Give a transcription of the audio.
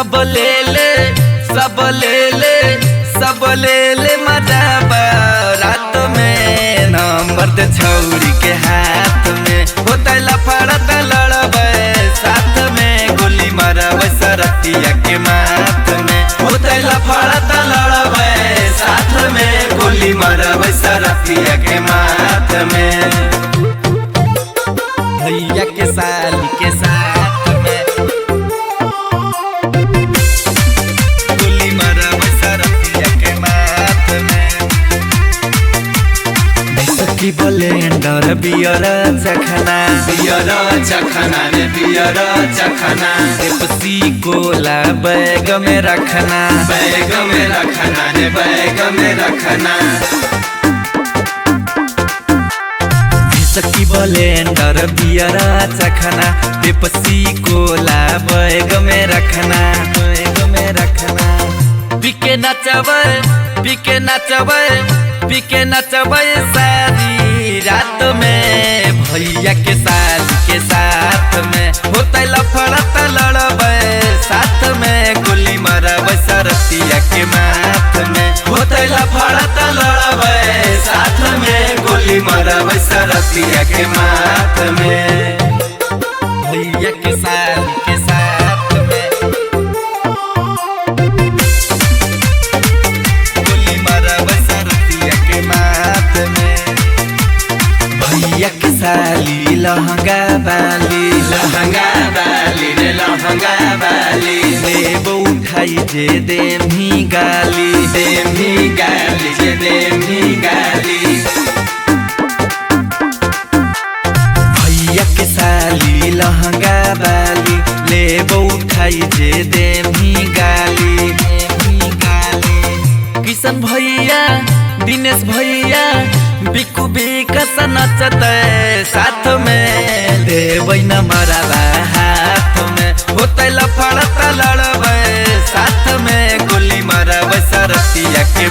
सब ले ले सब ले ले सब ले ले मजा रात में नंबर दे छौरी के हाथ में होता लफड़ा त लड़बे साथ में गोली मारबे सरतिया के माथ में होता लफड़ा त लड़बे साथ में गोली मारबे सरतिया के माथ में भैया के साली के साथ में गोली मारबे सरतिया के माथ में की ब्लेंडर बियर चखना रे बियर चखना पेप्सी कोला बैग में रखना रे बैग में रखना की ब्लेंडर बियर चखना पेप्सी कोला बैग में रखना पीके नचबे सारी रात में भैया के साली के साथ में होता लफड़ा त लड़बे साथ में गोली मारबे सरतिया के माथ में होता लफड़ा त लड़बे साथ में गोली मारबे सरतिया के माथ में भैया के साली के साथ में भैया के साली लहंगा बाली रे लहंगा बाली देव उठाई जे देमी गाली जे देमी गाली भैया के साली लहंगा बाली लेब उठाई जे देमी गाली किशन भैया दिनेश भैया बिकु विकास नचते साथ में देबै न मरबा हाथ में होते लफड़ा त लड़बे साथ में गोली मारबे सरतिया के